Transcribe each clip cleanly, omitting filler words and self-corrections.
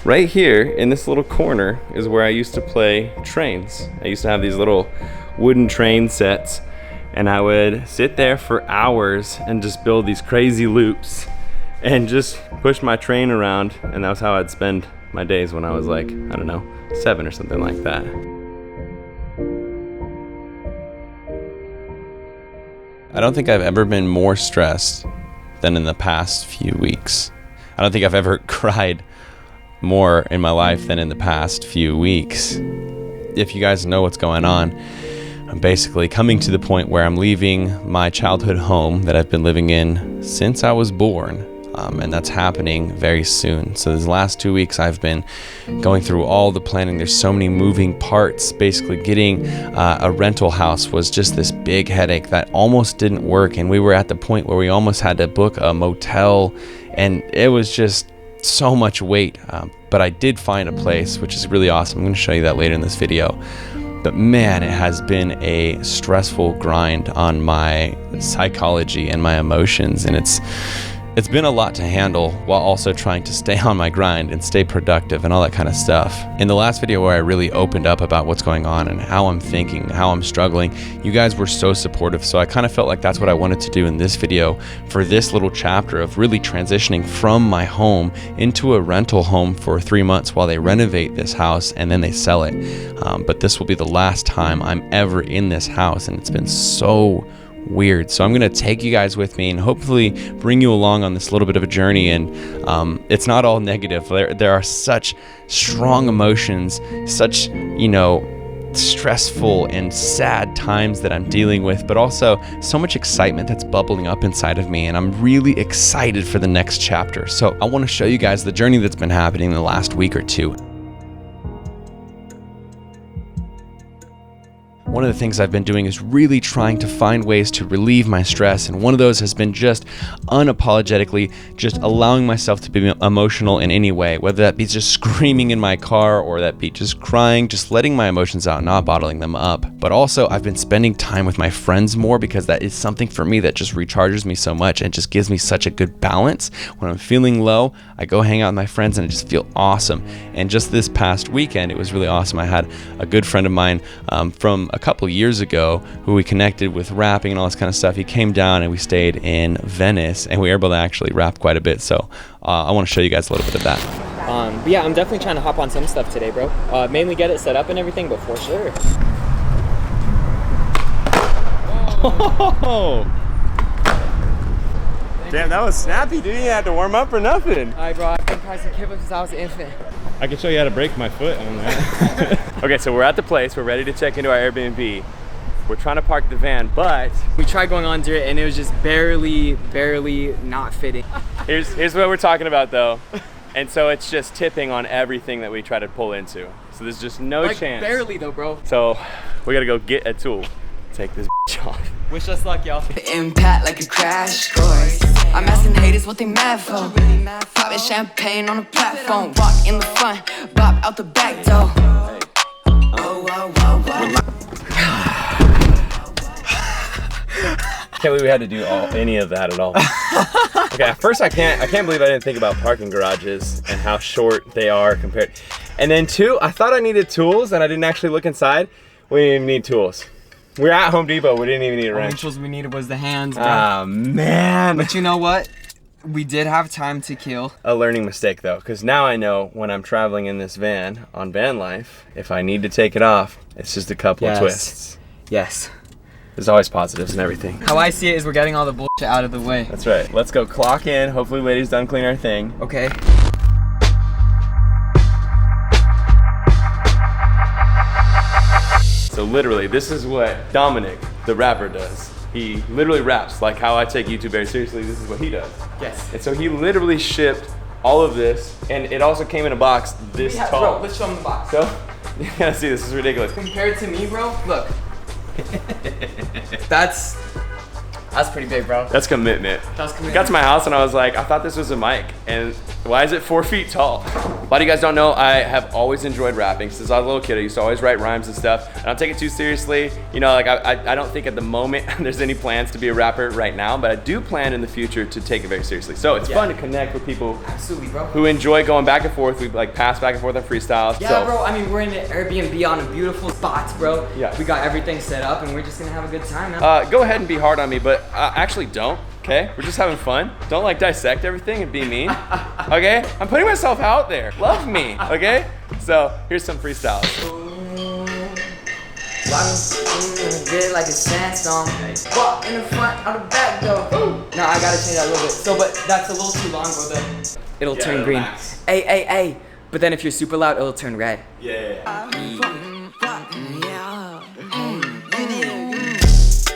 right here in this little corner is where I used to play trains. I used to have these little wooden train sets, and I would sit there for hours and just build these crazy loops and just push my train around, and that was how I'd spend my days when I was like, I don't know, 7 or something like that. I don't think I've ever been more stressed than in the past few weeks. I don't think I've ever cried more in my life than in the past few weeks. If you guys know what's going on, I'm basically coming to the point where I'm leaving my childhood home that I've been living in since I was born. And that's happening very soon. So these last 2 weeks I've been going through all the planning. There's so many moving parts. Basically getting a rental house was just this big headache that almost didn't work. And we were at the point where we almost had to book a motel, and it was just so much weight. But I did find a place, which is really awesome. I'm going to show you that later in this video. But man, it has been a stressful grind on my psychology and my emotions, and it's been a lot to handle while also trying to stay on my grind and stay productive and all that kind of stuff. In the last video where I really opened up about what's going on and how I'm thinking, how I'm struggling, you guys were so supportive. So I kind of felt like that's what I wanted to do in this video for this little chapter of really transitioning from my home into a rental home for 3 months while they renovate this house and then they sell it. But this will be the last time I'm ever in this house, and it's been so weird. So I'm going to take you guys with me and hopefully bring you along on this little bit of a journey. And it's not all negative. There are such strong emotions, such, stressful and sad times that I'm dealing with, but also so much excitement that's bubbling up inside of me. And I'm really excited for the next chapter. So I want to show you guys the journey that's been happening in the last week or two. One of the things I've been doing is really trying to find ways to relieve my stress, and one of those has been just unapologetically just allowing myself to be emotional in any way, whether that be just screaming in my car or that be just crying, just letting my emotions out, not bottling them up. But also I've been spending time with my friends more, because that is something for me that just recharges me so much and just gives me such a good balance. When I'm feeling low, I go hang out with my friends and I just feel awesome. And just this past weekend, it was really awesome. I had a good friend of mine from a couple years ago who we connected with rapping and all this kind of stuff. He came down and we stayed in Venice, and we were able to actually rap quite a bit. So I want to show you guys a little bit of that. But yeah, I'm definitely trying to hop on some stuff today, bro. Mainly get it set up and everything, but for sure. Oh. Damn, that was snappy, dude. You didn't have to warm up or nothing. Alright, bro, I've been pricing kickflips since I was an infant. I can show you how to break my foot on that. Okay, so we're at the place. We're ready to check into our Airbnb. We're trying to park the van, but we tried going under it and it was just barely not fitting. Here's what we're talking about though. And so it's just tipping on everything that we try to pull into. So there's just no chance. Barely though, bro. So we gotta go get a tool. Take this off. Wish us luck, y'all. Impact like a crash course. I'm asking haters what they mad for. Popping champagne on a platform. Walk in the front, bop out the back door. Can't believe we had to do any of that at all. Okay, at first I can't believe I didn't think about parking garages and how short they are compared. And then 2, I thought I needed tools and I didn't actually look inside. We didn't even need tools. We're at Home Depot, we didn't even need a wrench. The tools we needed was the hands, bro. Ah, man. But you know what? We did have time to kill. A learning mistake though, because now I know when I'm traveling in this van on van life, if I need to take it off, it's just a couple of twists. Yes. There's always positives and everything. How I see it is we're getting all the bullshit out of the way. That's right. Let's go clock in. Hopefully Lady's done cleaning our thing. Okay. So literally, this is what Dominic, the rapper, does. He literally raps, like how I take YouTube very seriously, this is what he does. Yes. And so he literally shipped all of this, and it also came in a box this tall. Bro, let's show him the box. So, you gotta see, this is ridiculous. Compared to me, bro, look. That's pretty big, bro. That's commitment. That's commitment. Got to my house and I was like, I thought this was a mic. And Why is it 4 feet tall? A lot of you guys don't know, I have always enjoyed rapping. Since I was a little kid, I used to always write rhymes and stuff. I don't take it too seriously. You know, like I don't think at the moment there's any plans to be a rapper right now, but I do plan in the future to take it very seriously. So it's fun to connect with people Absolutely, bro. who enjoy going back and forth. We like pass back and forth on freestyles. Yeah, so, bro. I mean, we're in the Airbnb on a beautiful spot, bro. Yeah. We got everything set up, and we're just gonna have a good time, man. Go ahead and be hard on me, but actually don't. Okay, we're just having fun. Don't like dissect everything and be mean. Okay, I'm putting myself out there. Love me. Okay, so here's some freestyles. Good like a sandstorm. Walk in the front, out the back though. No, I gotta change that a little bit. So, but that's a little too long, bro. It'll turn green. relax. Hey. But then if you're super loud, it'll turn red.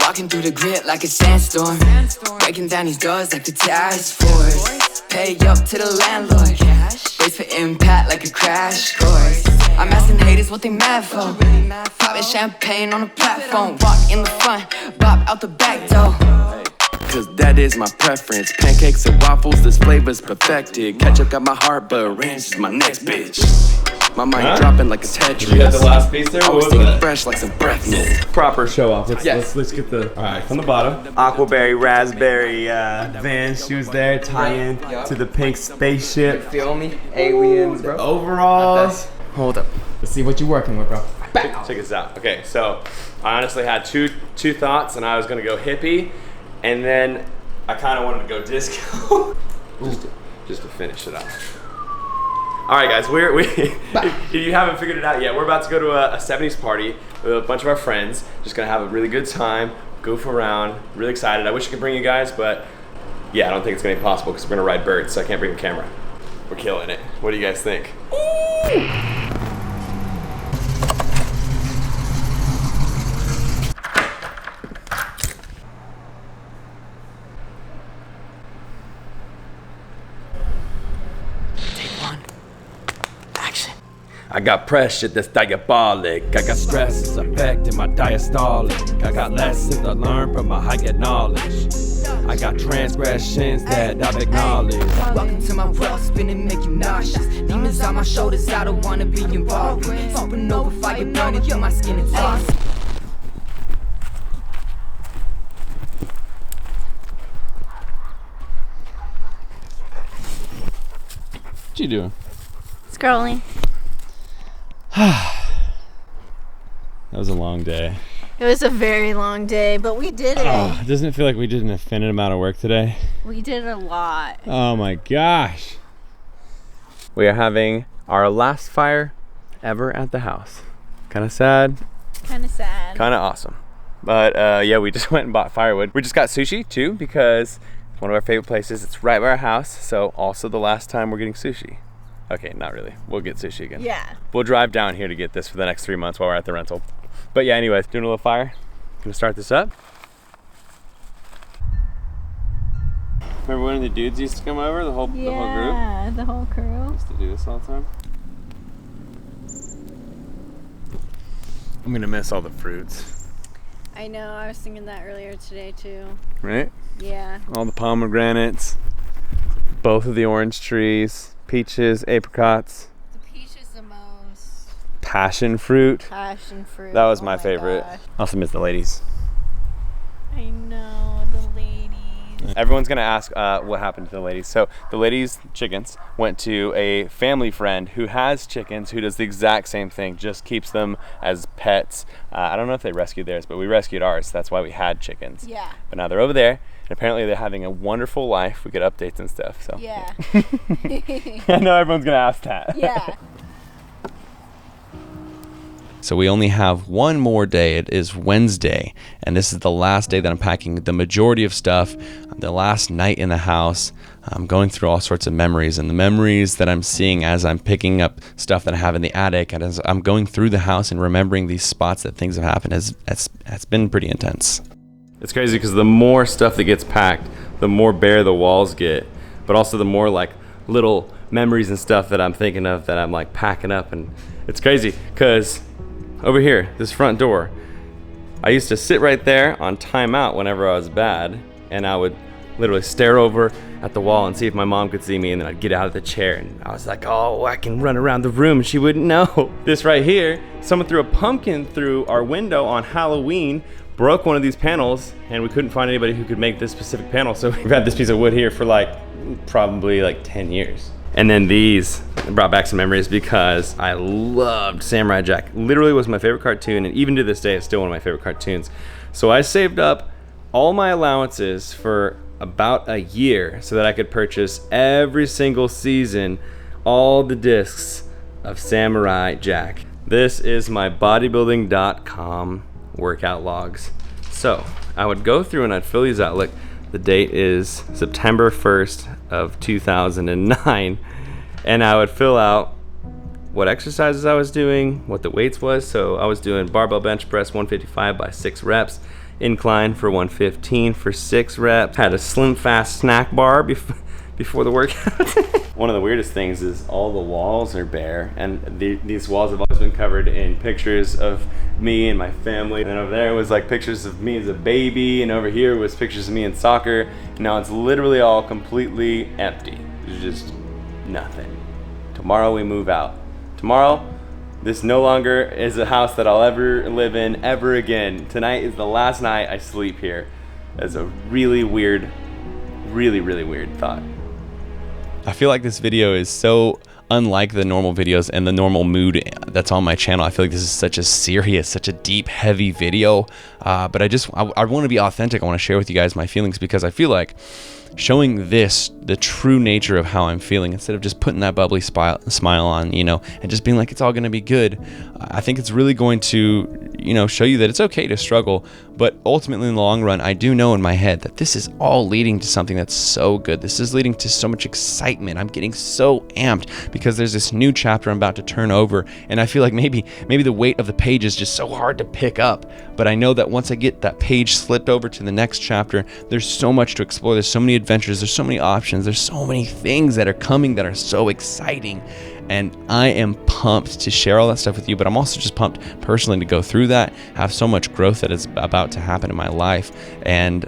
Walking through the grid like a sandstorm. Breaking down these doors like the task force. Pay up to the landlord. Brace for impact like a crash course. I'm asking haters what they mad for. Popping champagne on the platform. Walk in the front, bop out the back door. Cause that is my preference. Pancakes and waffles, this flavor's perfected. Ketchup got my heart, but ranch is my next bitch. My mind dropping like a Tetris. You got the last piece there? What Always was thinking that? fresh like some breath mint. Proper show off. Let's Get the all right from the bottom. aquaberry, raspberry Van shoes there, tie in to the pink spaceship. Feel me? Aliens, bro. Overalls. Hold up. Let's see what you're working with, bro. Check this out. Okay, so I honestly had two thoughts, and I was gonna go hippie, and then I kind of wanted to go disco, just to finish it off. All right, guys, if you haven't figured it out yet, we're about to go to a 70s party with a bunch of our friends. Just gonna have a really good time, goof around. Really excited. I wish I could bring you guys, but yeah, I don't think it's gonna be possible because we're gonna ride birds, so I can't bring the camera. We're killing it. What do you guys think? I got pressure that's diabolic. I got stress affecting my diastolic. I got lessons to learn from my higher knowledge. I got transgressions that I've acknowledged. Welcome to my world, spinning, make you nauseous. Demons on my shoulders, I don't wanna be involved with. Open over fire, burning through my skin and toss. What you doing? Scrolling. That was a long day. It was a very long day, but we did it. Oh, doesn't it feel like we did an infinite amount of work today? We did a lot. Oh my gosh. We are having our last fire ever at the house. Kind of sad, Kind of sad. kind of awesome. But yeah, we just went and bought firewood. We just got sushi too because it's one of our favorite places. It's right by our house, so also the last time we're getting sushi. Okay, not really. We'll get sushi again. Yeah. We'll drive down here to get this for the next 3 months while we're at the rental. But yeah, anyways, doing a little fire. Gonna start this up. Remember when the dudes used to come over, the whole group? Yeah, the whole crew. Used to do this all the time. I'm gonna miss all the fruits. I know, I was thinking that earlier today too. Right? Yeah. All the pomegranates, both of the orange trees, peaches, apricots, The peach is the most passion fruit. passion fruit. That was Oh my favorite. gosh. Also miss the ladies. I know, the ladies. Everyone's gonna ask what happened to the ladies. So the ladies' chickens went to a family friend who has chickens, who does the exact same thing, just keeps them as pets. I don't know if they rescued theirs, but we rescued ours. That's why we had chickens. Yeah. But now they're over there, and apparently they're having a wonderful life. We get updates and stuff. So Yeah. I know everyone's gonna ask that. Yeah. So we only have one more day. It is Wednesday, and this is the last day that I'm packing the majority of stuff. The last night in the house. I'm going through all sorts of memories, and the memories that I'm seeing as I'm picking up stuff that I have in the attic, and as I'm going through the house and remembering these spots that things have happened, it's been pretty intense. It's crazy because the more stuff that gets packed, the more bare the walls get, but also the more like little memories and stuff that I'm thinking of that I'm like packing up. And it's crazy because over here, this front door, I used to sit right there on timeout whenever I was bad, and I would literally stare over at the wall and see if my mom could see me, and then I'd get out of the chair and I was like, oh, I can run around the room and she wouldn't know. This right here, someone threw a pumpkin through our window on Halloween, broke one of these panels, and we couldn't find anybody who could make this specific panel, so we've had this piece of wood here for probably 10 years. And then these brought back some memories because I loved Samurai Jack. Literally was my favorite cartoon, and even to this day, it's still one of my favorite cartoons. So I saved up all my allowances for about a year so that I could purchase every single season, all the discs of Samurai Jack. This is my bodybuilding.com workout logs. So I would go through and I'd fill these out. Look, the date is September 1st of 2009, and I would fill out what exercises I was doing, what the weights was. So I was doing barbell bench press 155 by 6 reps, incline for 115 for 6 reps, had a slim fast snack bar before the workout. One of the weirdest things is all the walls are bare, and these walls have always been covered in pictures of me and my family. And then over there was pictures of me as a baby, and over here was pictures of me in soccer. And now it's literally all completely empty. There's just nothing. Tomorrow we move out. Tomorrow, this no longer is a house that I'll ever live in ever again. Tonight is the last night I sleep here. That's a really weird, really weird thought. I feel like this video is so unlike the normal videos and the normal mood that's on my channel. I feel like this is such a serious, such a deep, heavy video. But I want to be authentic. I want to share with you guys my feelings because I feel like showing this, the true nature of how I'm feeling, instead of just putting that bubbly smile on, and just being like, it's all going to be good. I think it's really going to, show you that it's okay to struggle, but ultimately in the long run, I do know in my head that this is all leading to something that's so good. This is leading to so much excitement. I'm getting so amped because there's this new chapter I'm about to turn over, and I feel like maybe the weight of the page is just so hard to pick up, but I know that once I get that page flipped over to the next chapter, there's so much to explore. There's so many adventures, there's so many options, there's so many things that are coming that are so exciting, and I am pumped to share all that stuff with you. But I'm also just pumped personally to go through that, have so much growth that is about to happen in my life. And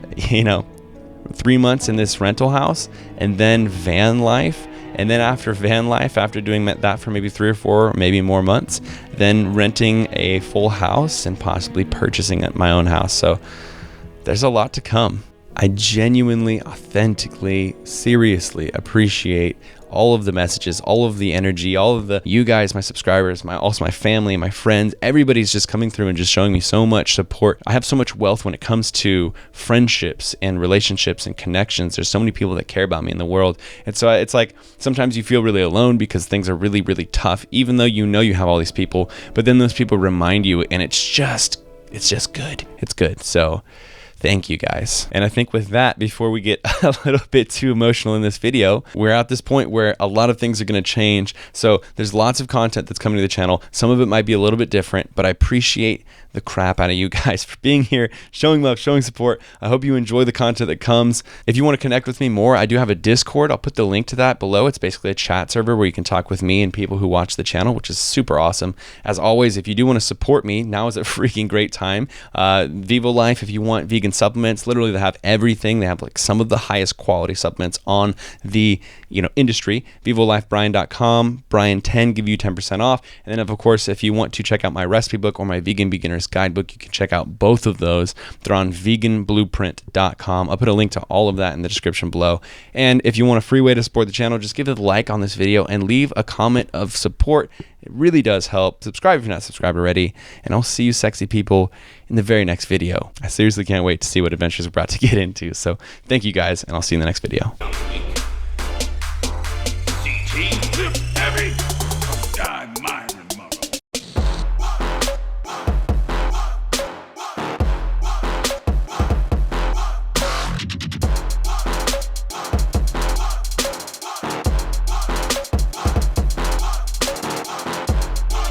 3 months in this rental house, and then van life, and then after van life, after doing that for maybe 3 or 4, maybe more months, then renting a full house and possibly purchasing my own house. So there's a lot to come. I genuinely, authentically, seriously appreciate all of the messages, all of the energy, all of you guys, my subscribers, also my family, my friends. Everybody's just coming through and just showing me so much support. I have so much wealth when it comes to friendships and relationships and connections. There's so many people that care about me in the world. And so it's like sometimes you feel really alone because things are really, really tough, even though you have all these people. But then those people remind you, and it's just good. It's good. So thank you guys. And I think with that, before we get a little bit too emotional in this video, we're at this point where a lot of things are going to change. So there's lots of content that's coming to the channel. Some of it might be a little bit different, but I appreciate the crap out of you guys for being here, showing love, showing support. I hope you enjoy the content that comes. If you want to connect with me more, I do have a Discord. I'll put the link to that below. It's basically a chat server where you can talk with me and people who watch the channel, which is super awesome. As always, if you do want to support me, now is a freaking great time. Vivo Life, if you want vegan supplements, literally they have everything. They have some of the highest quality supplements on the industry. VivoLifeBrian.com, Brian10, give you 10% off. And then of course, if you want to check out my recipe book or my vegan beginner's guidebook, you can check out both of those. They're on veganblueprint.com. I'll put a link to all of that in the description below. And if you want a free way to support the channel, just give it a like on this video and leave a comment of support. It really does help. Subscribe if you're not subscribed already. And I'll see you sexy people in the very next video. I seriously can't wait to see what adventures we're about to get into. So thank you guys, and I'll see you in the next video.